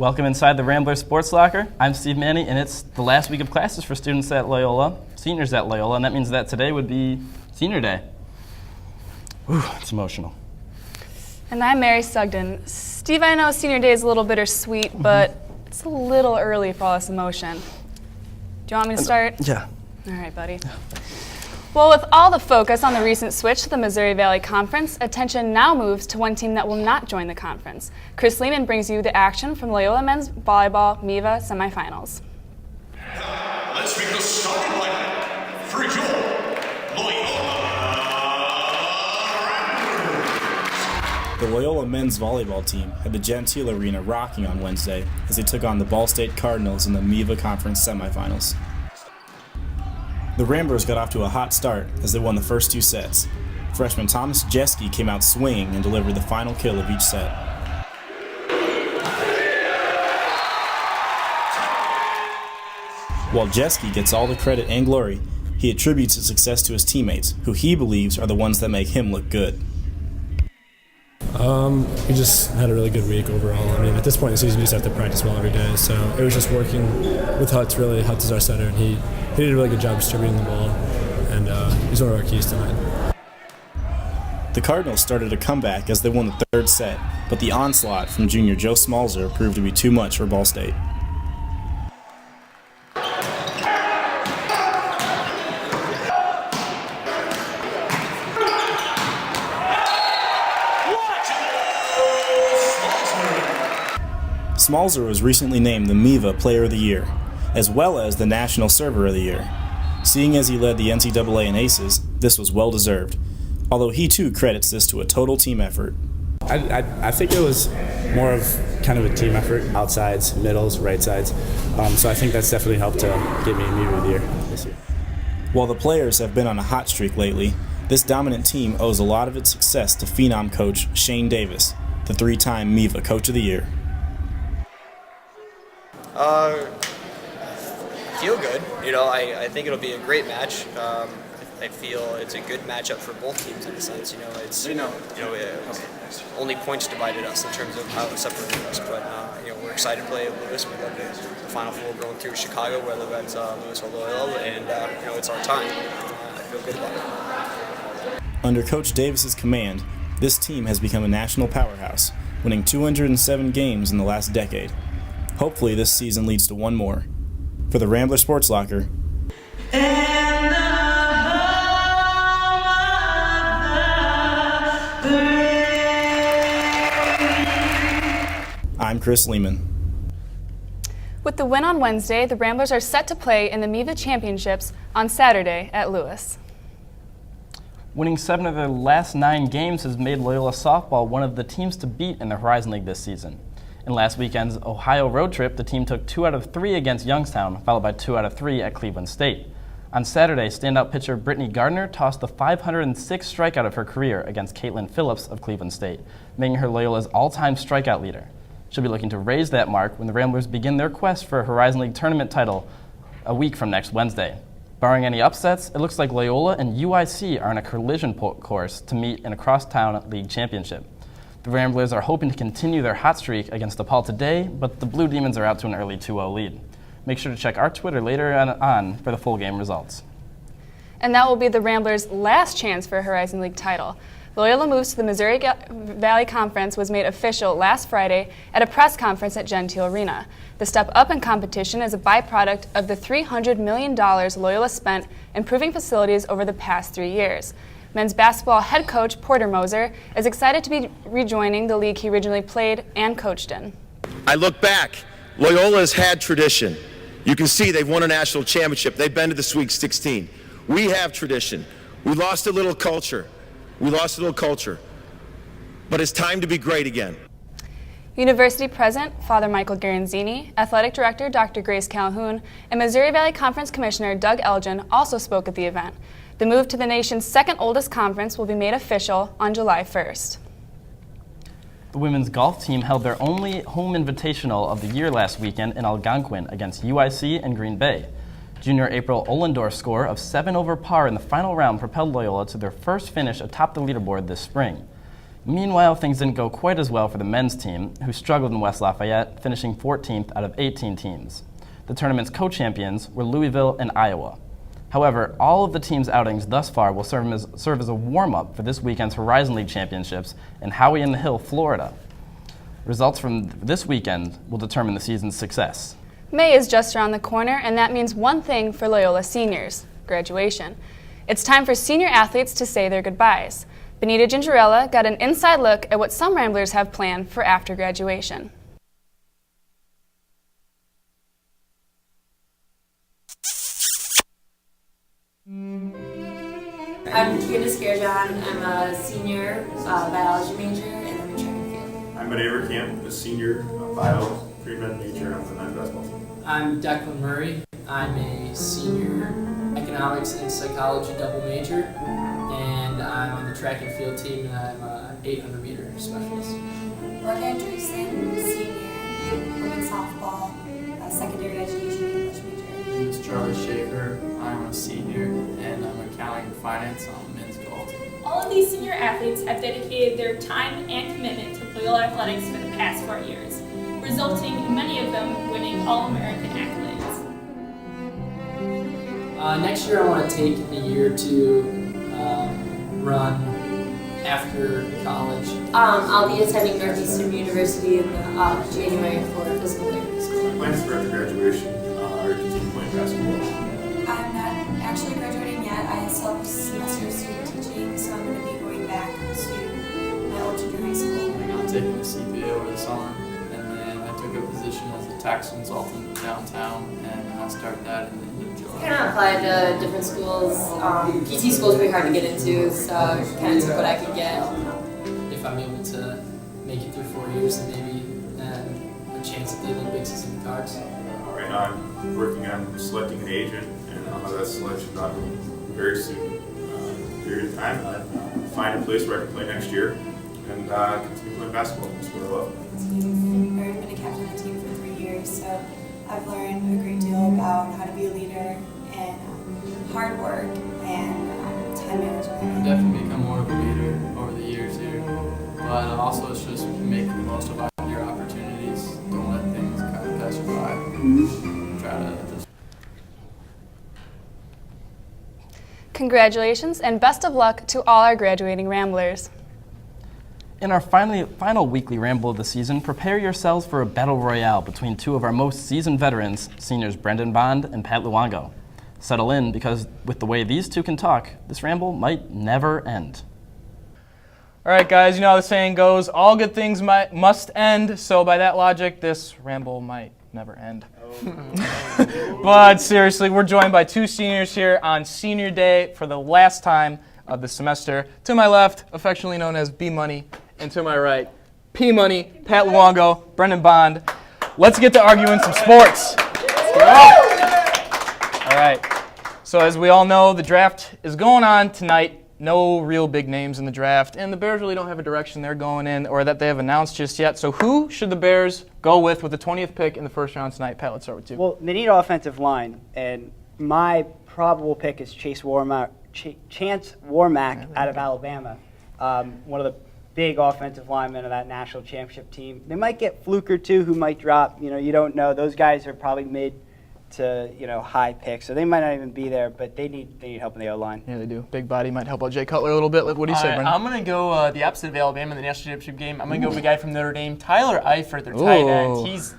Welcome inside the Rambler Sports Locker. I'm Steve Manny, and it's the last week of classes for students at Loyola, seniors at Loyola, and that means that today would be senior day. Whew, it's emotional. And I'm Mary Sugden. Steve, I know senior day is a little bittersweet, but it's a little early for all this emotion. Do you want me to start? Yeah. All right, buddy. Well, with all the focus on the recent switch to the Missouri Valley Conference, attention now moves to one team that will not join the conference. Chris Lehman brings you the action from Loyola Men's Volleyball MIVA semifinals. Let's make the starting lineup for your Loyola Ramblers. The Loyola men's volleyball team had the Gentile Arena rocking on Wednesday as they took on the Ball State Cardinals in the MIVA Conference semifinals. The Ramblers got off to a hot start as they won the first two sets. Freshman Thomas Jeske came out swinging and delivered the final kill of each set. While Jeske gets all the credit and glory, he attributes his success to his teammates, who he believes are the ones that make him look good. We just had a really good week overall. I mean, at this point in the season, we just have to practice well every day. So it was just working with Hutz, really. Hutz is our setter, and he did a really good job distributing the ball, and he's one of our keys tonight. The Cardinals started a comeback as they won the third set, but the onslaught from junior Joe Smalzer proved to be too much for Ball State. Smalzer was recently named the MIVA Player of the Year, as well as the National Server of the Year. Seeing as he led the NCAA in aces, this was well-deserved, although he too credits this to a total team effort. I think it was more of kind of a team effort, outsides, middles, right sides. So I think that's definitely helped to get me MIVA of the Year this year. While the players have been on a hot streak lately, this dominant team owes a lot of its success to Phenom coach Shane Davis, the three-time MIVA Coach of the Year. I feel good. I think it'll be a great match. I feel it's a good matchup for both teams in a sense. Only points divided us in terms of how it separated us. But we're excited to play at Lewis. We love the Final Four going through Chicago, whether that's Lewis or Loyola, and it's our time. I feel good about it. Under Coach Davis's command, this team has become a national powerhouse, winning 207 games in the last decade. Hopefully this season leads to one more. For the Rambler Sports Locker, I'm Chris Lehman. With the win on Wednesday, the Ramblers are set to play in the MIVA Championships on Saturday at Lewis. Winning 7 of their last 9 games has made Loyola softball one of the teams to beat in the Horizon League this season. In last weekend's Ohio road trip, the team took 2 out of 3 against Youngstown, followed by 2 out of 3 at Cleveland State. On Saturday, standout pitcher Brittany Gardner tossed the 506th strikeout of her career against Caitlin Phillips of Cleveland State, making her Loyola's all-time strikeout leader. She'll be looking to raise that mark when the Ramblers begin their quest for a Horizon League tournament title a week from next Wednesday. Barring any upsets, it looks like Loyola and UIC are on a collision course to meet in a crosstown league championship. The Ramblers are hoping to continue their hot streak against DePaul today, but the Blue Demons are out to an early 2-0 lead. Make sure to check our Twitter later on for the full game results. And that will be the Ramblers' last chance for a Horizon League title. Loyola moves to the Missouri Valley Conference was made official last Friday at a press conference at Gentile Arena. The step up in competition is a byproduct of the $300 million Loyola spent improving facilities over the past 3 years. Men's basketball head coach Porter Moser is excited to be rejoining the league he originally played and coached in. I look back, Loyola has had tradition. You can see they've won a national championship. They've been to the Sweet 16. We have tradition. We lost a little culture. But it's time to be great again. University President Father Michael Garanzini, Athletic Director Dr. Grace Calhoun, and Missouri Valley Conference Commissioner Doug Elgin also spoke at the event. The move to the nation's second oldest conference will be made official on July 1st. The women's golf team held their only home invitational of the year last weekend in Algonquin against UIC and Green Bay. Junior April Ollendorf's score of 7 over par in the final round propelled Loyola to their first finish atop the leaderboard this spring. Meanwhile, things didn't go quite as well for the men's team, who struggled in West Lafayette, finishing 14th out of 18 teams. The tournament's co-champions were Louisville and Iowa. However, all of the teams' outings thus far will serve as a warm-up for this weekend's Horizon League Championships in Howey in the Hill, Florida. Results from this weekend will determine the season's success. May is just around the corner, and that means one thing for Loyola seniors: graduation. It's time for senior athletes to say their goodbyes. Benita Gingerella got an inside look at what some Ramblers have planned for after graduation. I'm Candace Gerjon. I'm a senior biology major, and I'm in track and field. I'm Benavor Camp, a senior bio pre-med major on the men's basketball team. I'm Declan Murray. I'm a senior economics and psychology double major, and I'm on the track and field team, and I'm an 800-meter specialist. Brooke Andreessen, senior, women's softball, secondary education English major. My name is Charlie Schaefer. I'm a senior, and I'm accounting and finance on the men's golf team. All of these senior athletes have dedicated their time and commitment to Loyola athletics for the past 4 years, resulting in many of them winning All-American accolades. Next year I want to take a year to run after college. I'll be attending Northeastern University in January for physical therapy school. My plans for after graduation are to continue playing basketball. I'm not actually graduating yet. I still have a semester of student teaching, so I'm going to be going back to my old junior high school. I'm taking the CPA over the summer, and then I took a position as a tax consultant downtown, and I started that in the end of July. I kind of applied to different schools. PT school is pretty hard to get into, so I kind of took what I could get. If I'm able to make it through 4 years, then maybe a chance at the Olympics is in the cards. Right now I'm working on selecting an agent, and I'll have that selection done very soon period of time, and then find a place where I can play next year and continue playing basketball. That's what I love. I've already been a captain of the team for 3 years, so I've learned a great deal about how to be a leader and hard work and time management. I've definitely become more of a leader over the years here, but also it's just making the most of your opportunities. Don't let things kind of pass you by. Try to just. Congratulations and best of luck to all our graduating Ramblers. In our final weekly ramble of the season, prepare yourselves for a battle royale between two of our most seasoned veterans, seniors Brendan Bond and Pat Luongo. Settle in, because with the way these two can talk, this ramble might never end. All right, guys, you know how the saying goes, all good things must end, so by that logic, this ramble might never end. But seriously, we're joined by two seniors here on senior day for the last time of the semester. To my left, affectionately known as B-Money, and to my right, P-Money, Pat Luongo, Brendan Bond. Let's get to arguing some sports. All right, so as we all know, the draft is going on tonight. No real big names in the draft, and the Bears really don't have a direction they're going in or that they have announced just yet. So who should the Bears go with the 20th pick in the first round tonight? Pat, let's start with you. Well, they need offensive line, and my probable pick is Chance Warmack out of Alabama, one of the big offensive linemen of that national championship team. They might get Fluker too, who might drop. You don't know. Those guys are probably mid to high picks, so they might not even be there. But they need help in the O-line. Yeah, they do. Big body might help out Jay Cutler a little bit. What do you say, Brendan? I'm going to go the opposite of Alabama in the national championship game. I'm going to go with the guy from Notre Dame, Tyler Eifert, their tight end. He's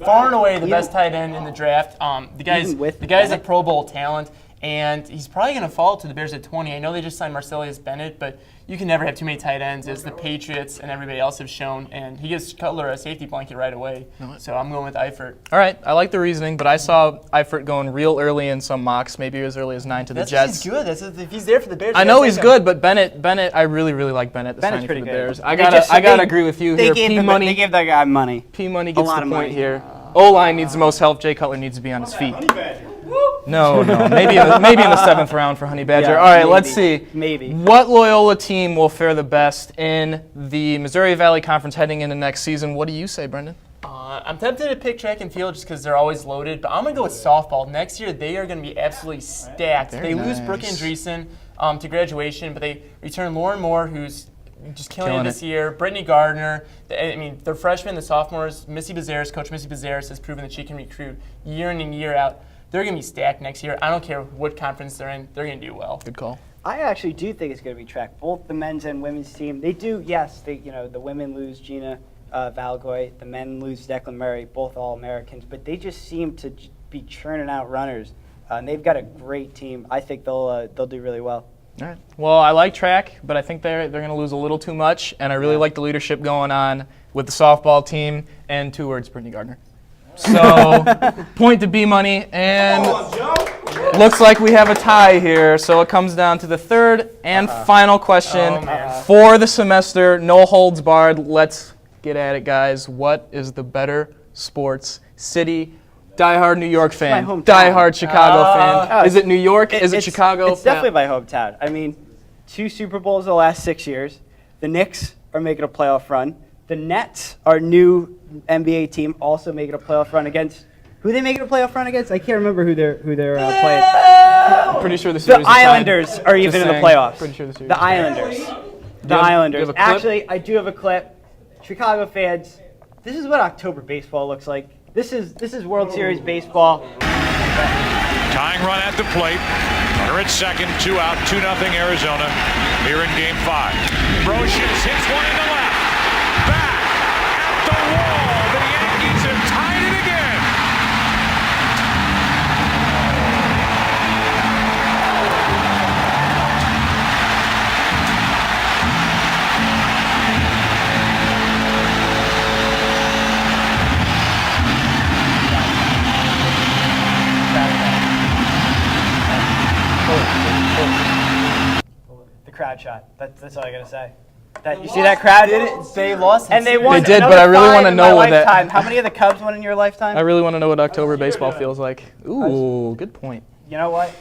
far and away the best tight end in the draft. The guy's a Pro Bowl talent. And he's probably going to fall to the Bears at 20. I know they just signed Marcellus Bennett, but you can never have too many tight ends, as the Patriots and everybody else have shown. And he gives Cutler a safety blanket right away. So I'm going with Eifert. All right, I like the reasoning, but I saw Eifert going real early in some mocks, maybe as early as 9 to the Jets. He's good. If he's there for the Bears, I know he's good, but Bennett, I really like Bennett. Bennett's pretty for the good. Bears. I gotta agree with you here. They gave that guy money. P-Money gets the point here. O-line needs the most help. Jay Cutler needs to be on his feet. No. Maybe in the 7th round for Honey Badger. Yeah, all right, maybe. Let's see. Maybe. What Loyola team will fare the best in the Missouri Valley Conference heading into next season? What do you say, Brendan? I'm tempted to pick track and field just because they're always loaded, but I'm going to go with softball. Next year, they are going to be absolutely stacked. They lose Brooke Andreessen to graduation, but they return Lauren Moore, who's just killing it this year. Brittany Gardner, I mean, their freshmen, the sophomores, Missy Bazares, Coach Missy Bazares has proven that she can recruit year in and year out. They're going to be stacked next year. I don't care what conference they're in. They're going to do well. Good call. I actually do think it's going to be track. Both the men's and women's team, they do, yes, the women lose Gina Valgoy, the men lose Declan Murray, both All-Americans, but they just seem to be churning out runners. And they've got a great team. I think they'll do really well. All right. Well, I like track, but I think they're going to lose a little too much, and I really like the leadership going on with the softball team, and 2 words, Brittany Gardner. So, point to B-Money, and looks like we have a tie here, so it comes down to the third and final question for the semester. No holds barred. Let's get at it, guys. What is the better sports city? Diehard New York fan, diehard Chicago fan. Is it New York? Is it Chicago? It's definitely my hometown. I mean, 2 Super Bowls in the last 6 years. The Knicks are making a playoff run. The Nets, our new NBA team, also making a playoff run against. Who are they making a playoff run against? I can't remember who they're playing. I'm pretty sure the series. The Islanders are even in the playoffs. Pretty sure the series. The Islanders. The Islanders. Actually, I do have a clip. Chicago fans, this is what October baseball looks like. This is World Series baseball. Tying run at the plate. Runner at second, 2 out, 2-0 Arizona here in Game 5. Brocious hits one in the left. Back at the wall. The Yankees have tied it again. The crowd shot. That's all I gotta say. You see that crowd? They lost. And they won. They did, but I really want to know what that. How many of the Cubs won in your lifetime? I really want to know what October baseball feels like. Ooh, good point. You know what?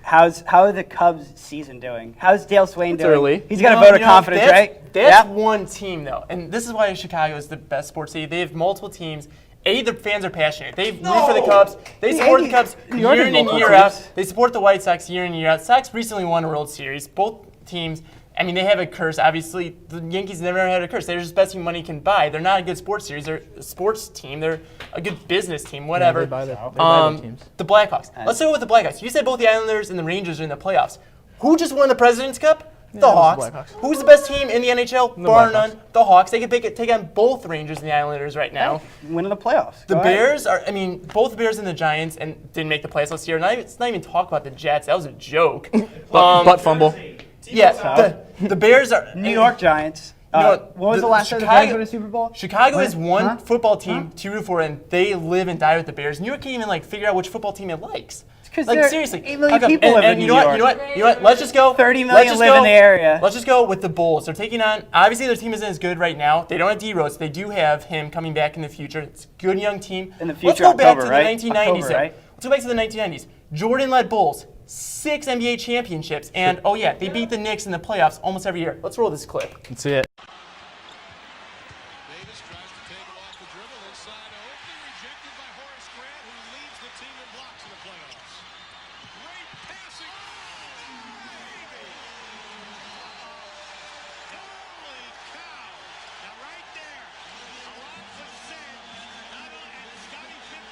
How are the Cubs' season doing? How's Dale Swain doing? Early. He's got a vote of confidence, right? That's one team, though. And this is why Chicago is the best sports city. They have multiple teams. The fans are passionate. They root for the Cubs. They support the Cubs year in and year out. They support the White Sox year in and year out. Sox recently won a World Series. Both teams, I mean, they have a curse. Obviously, the Yankees never had a curse. They're just the best team money can buy. They're not a good sports series. They're a sports team. They're a good business team, whatever. Yeah, they buy their teams. The Blackhawks. Let's go with the Blackhawks. You said both the Islanders and the Rangers are in the playoffs. Who just won the President's Cup? The Hawks. Who's the best team in the NHL? Bar none. The Hawks. They could take on both Rangers and the Islanders right now. Winning the playoffs. The Bears are, I mean, both the Bears and the Giants didn't make the playoffs this year. Let's not even talk about the Jets. That was a joke. Butt fumble. Yeah, the Bears are New York Giants. What was the last time the Bears won a Super Bowl? Chicago is one football team to root for, and they live and die with the Bears. New York can't even figure out which football team it likes. Like seriously, 8 million people live in New York. You know what? Let's just go. 30 million live in the area. Let's just go with the Bulls. They're taking on. Obviously, their team isn't as good right now. They don't have D-Rose. They do have him coming back in the future. It's a good young team. In the future, let's go back October, to right? the 1990s. October, right? Let's go back to the 1990s. Jordan-led Bulls, 6 NBA championships, and they beat the Knicks in the playoffs almost every year. Let's roll this clip. Let's see it.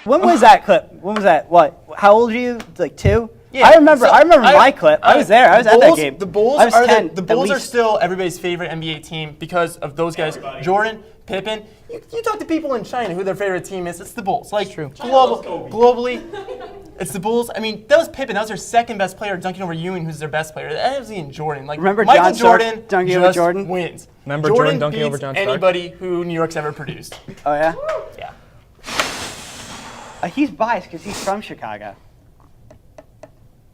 When was that clip? When was that? What? How old are you? Like 2? Yeah, I remember my clip. I was there. I was at that game. The Bulls I was 10, the Bulls are still everybody's favorite NBA team because of those guys. Jordan, Pippen. You talk to people in China who their favorite team is. It's the Bulls. Like true. Globally, it's the Bulls. I mean, that was Pippen. That was their second best player, dunking over Ewing, who's their best player. That was Ian Jordan. Like remember Michael John Jordan dunking over Jordan wins. Remember Jordan dunking over beats John Stark? anybody who New York's ever produced. Oh yeah. Yeah. He's biased because he's from Chicago.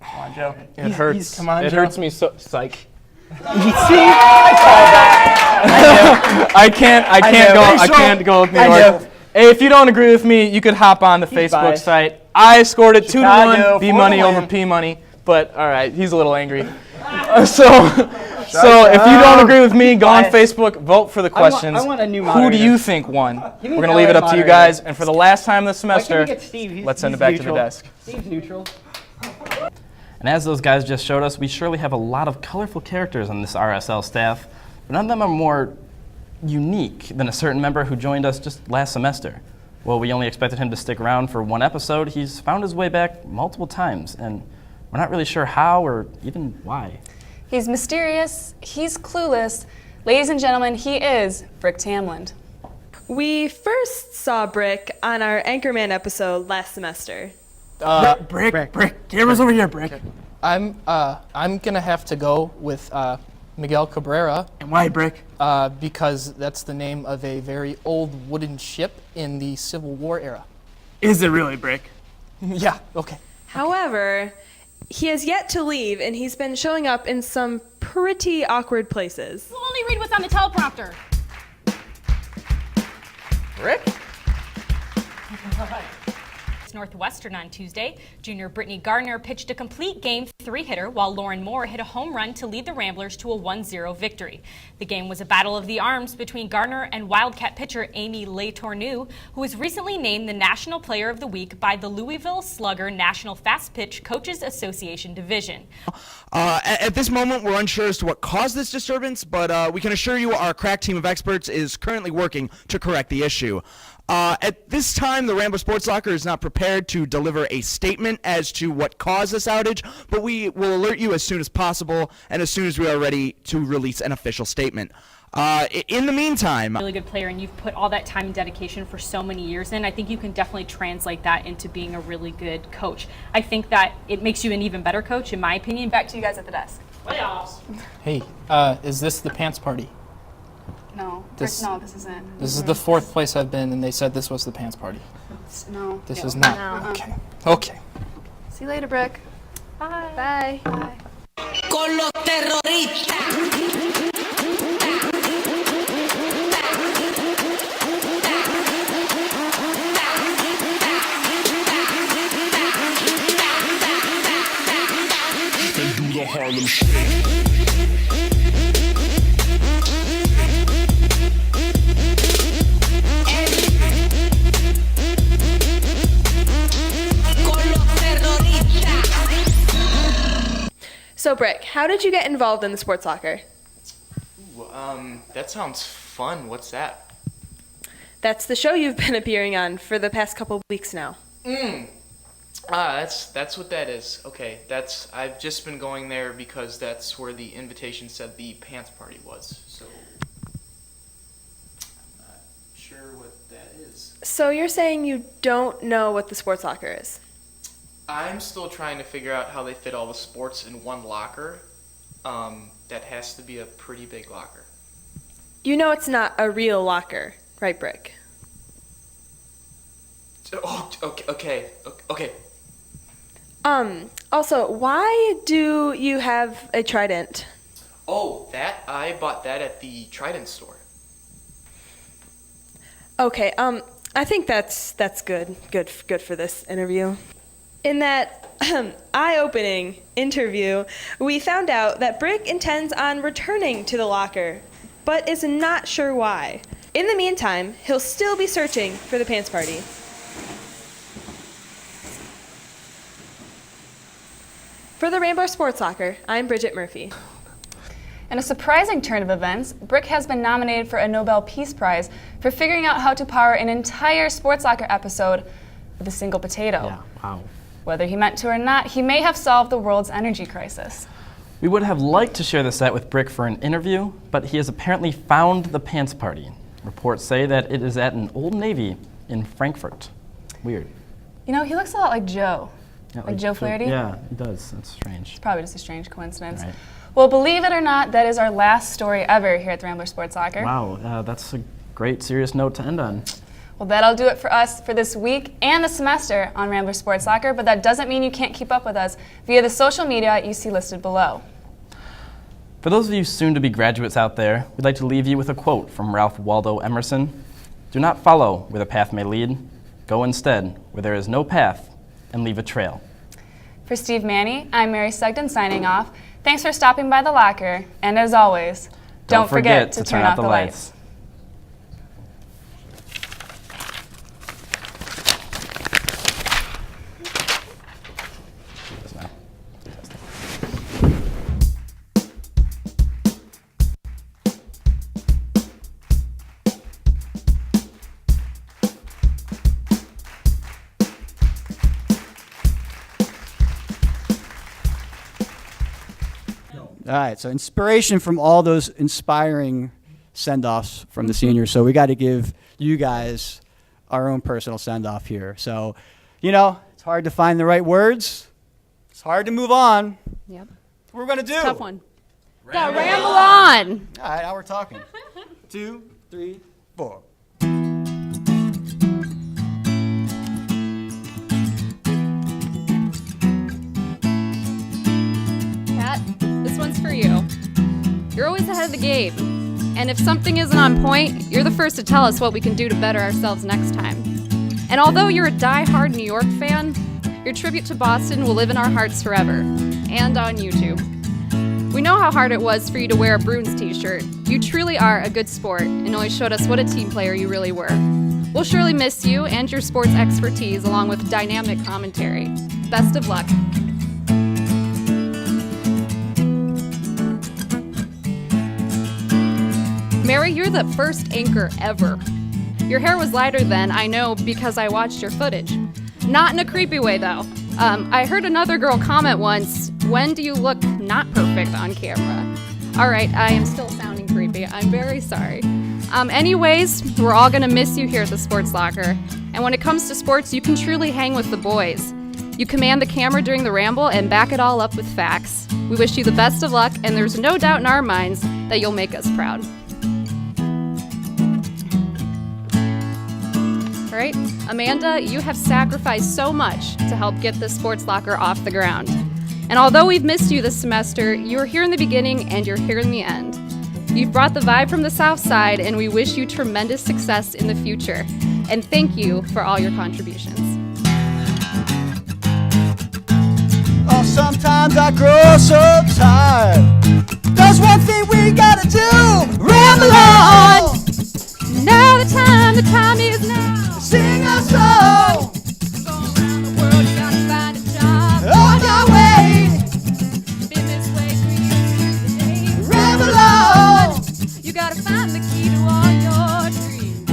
Come on, Joe. It hurts. Come on, it Joe. hurts me so. Psych. You see? I can't go with New York. Hey, if you don't agree with me, you could hop on the Facebook biased. site. I scored it 2-1, Chicago, B money over P money. But all right, he's a little angry. So if you don't agree with me, go on Facebook, vote for the questions. I want a new Who moderator. do you think won? Give me We're gonna an leave it LA up to you moderator. guys. And for the last time this Why can't semester, we get Steve? let's send it He's back neutral. to the desk. Steve's neutral. And as those guys just showed us, we surely have a lot of colorful characters on this RSL staff. but none of them are more unique than a certain member who joined us just last semester. While we only expected him to stick around for one episode, he's found his way back multiple times, and we're not really sure how or even why. He's mysterious, he's clueless. Ladies and gentlemen, he is Brick Tamland. We first saw Brick on our Anchorman episode last semester. Brick. Camera's over here, Brick. I'm gonna have to go with Miguel Cabrera. And why, Brick? Because that's the name of a very old wooden ship in the Civil War era. Is it really, Brick? Yeah, okay. However, he has yet to leave, and he's been showing up in some pretty awkward places. We'll only read what's on the teleprompter. Brick? Northwestern on Tuesday. Junior Brittany Gardner pitched a complete game 3-hitter while Lauren Moore hit a home run to lead the Ramblers to a 1-0 victory. The game was a battle of the arms between Gardner and Wildcat pitcher Amy Letourneau, who was recently named the National Player of the Week by the Louisville Slugger National Fast Pitch Coaches Association Division. At this moment, we're unsure as to what caused this disturbance, but we can assure you our crack team of experts is currently working to correct the issue. At this time, the Rambler Sports Locker is not prepared to deliver a statement as to what caused this outage, but we will alert you as soon as possible and as soon as we are ready to release an official statement. In the meantime, Really good player, and you've put all that time and dedication for so many years in. I think you can definitely translate that into being a really good coach. I think that it makes you an even better coach, in my opinion. Back to you guys at the desk. Playoffs. Hey, is this the pants party? No, This- no, this isn't. This is the fourth place I've been, and they said this was the pants party. No. This is not. No. Okay. Okay. See you later, Brick. Bye. Bye. Con los terroristas. They do the Harlem Shake. So, Brick, how did you get involved in the sports locker? That sounds fun. What's that? That's the show you've been appearing on for the past couple weeks now. That's what that is. Okay, I've just been going there because that's where the invitation said the pants party was. So I'm not sure what that is. So you're saying you don't know what the sports locker is? I'm still trying to figure out how they fit all the sports in one locker. That has to be a pretty big locker. You know it's not a real locker, right, Brick? Oh, okay. Also, why do you have a trident? Oh, I bought that at the Trident store. Okay, I think that's good. Good for this interview. In that eye-opening interview, we found out that Brick intends on returning to the locker, but is not sure why. In the meantime, he'll still be searching for the pants party. For the Rambler Sports Locker, I'm Bridget Murphy. In a surprising turn of events, Brick has been nominated for a Nobel Peace Prize for figuring out how to power an entire Sports Locker episode with a single potato. Yeah, wow. Whether he meant to or not, he may have solved the world's energy crisis. We would have liked to share the set with Brick for an interview, but he has apparently found the pants party. Reports say that it is at an Old Navy in Frankfurt. Weird. You know, he looks a lot like Joe. Yeah, like Joe Flaherty? Yeah, he does. That's strange. It's probably just a strange coincidence. Right. Well, believe it or not, that is our last story ever here at the Rambler Sports Locker. Wow, that's a great, serious note to end on. Well, that'll do it for us for this week and the semester on Rambler Sports Locker, but that doesn't mean you can't keep up with us via the social media you see listed below. For those of you soon-to-be graduates out there, we'd like to leave you with a quote from Ralph Waldo Emerson. Do not follow where the path may lead. Go instead where there is no path and leave a trail. For Steve Manny, I'm Mary Sugden signing off. Thanks for stopping by the locker, and as always, don't forget to turn off the lights. All right, so inspiration from all those inspiring send-offs from the seniors. So we got to give you guys our own personal send-off here. So, it's hard to find the right words. It's hard to move on. Yep. What we're going to do? Tough one. Gotta ramble on. All right, now we're talking. 2, 3, 4. Kat, this one's for you. You're always ahead of the game. And if something isn't on point, you're the first to tell us what we can do to better ourselves next time. And although you're a die-hard New York fan, your tribute to Boston will live in our hearts forever, and on YouTube. We know how hard it was for you to wear a Bruins t-shirt. You truly are a good sport and always showed us what a team player you really were. We'll surely miss you and your sports expertise along with dynamic commentary. Best of luck. Mary, you're the first anchor ever. Your hair was lighter then, I know, because I watched your footage. Not in a creepy way, though. I heard another girl comment once, when do you look not perfect on camera? All right, I am still sounding creepy. I'm very sorry. Anyways, we're all going to miss you here at the Sports Locker. And when it comes to sports, you can truly hang with the boys. You command the camera during the ramble and back it all up with facts. We wish you the best of luck, and there's no doubt in our minds that you'll make us proud. All right, Amanda, you have sacrificed so much to help get this Sports Locker off the ground. And although we've missed you this semester, you were here in the beginning and you're here in the end. You've brought the vibe from the South Side, and we wish you tremendous success in the future. And thank you for all your contributions. Oh, sometimes I grow so tired. There's one thing we gotta do. Ramble on. Now the time is now. Sing a song. Go around the world, you gotta find a job. On your way. Been this way for years today. Ramble on. You gotta find the key to all your dreams.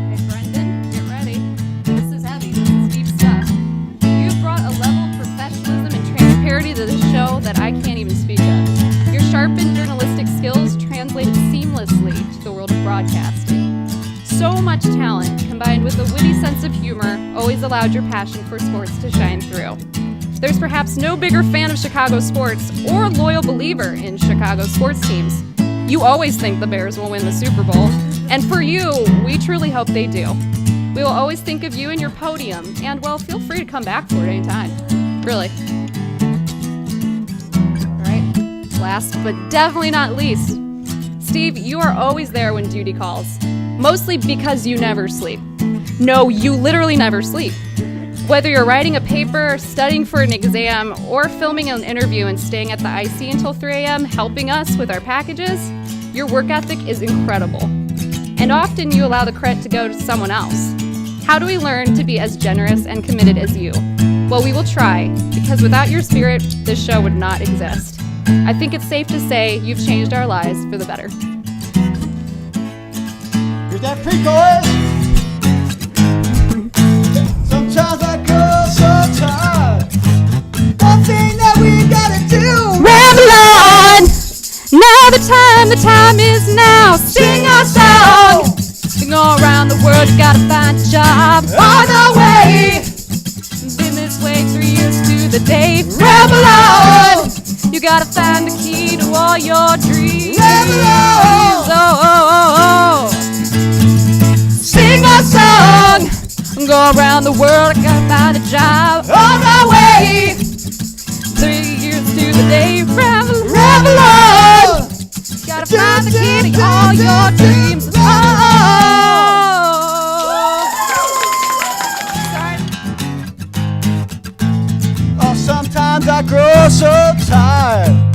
Hey Brendan, get ready. This is heavy. This is deep stuff. You've brought a level of professionalism and transparency to the show that I can't even speak of. Your sharpened journalistic skills translated seamlessly to the world of broadcasting. So much talent, combined with a witty sense of humor, always allowed your passion for sports to shine through. There's perhaps no bigger fan of Chicago sports or loyal believer in Chicago sports teams. You always think the Bears will win the Super Bowl, and for you, we truly hope they do. We will always think of you and your podium, and well, feel free to come back for it anytime. Really. Last but definitely not least, Steve, you are always there when duty calls, mostly because you never sleep. No, you literally never sleep. Whether you're writing a paper, studying for an exam, or filming an interview and staying at the IC until 3 a.m., helping us with our packages, your work ethic is incredible. And often you allow the credit to go to someone else. How do we learn to be as generous and committed as you? Well, we will try, because without your spirit, this show would not exist. I think it's safe to say you've changed our lives for the better. Here's that pre-chorus. Sometimes I go so tired. One thing that we gotta do. Ramble on! Now the time is now. Sing our song. Sing all around the world, you gotta find a job. On our way. Been this way 3 years to the day. Ramble on. You gotta find the key to all your dreams. Oh, oh, oh, oh. Sing a song. Go around the world, I gotta find a job. On my way. 3 years to the day. Ramble on. Gotta find the key to all your dreams. Oh, sometimes I grow so tired.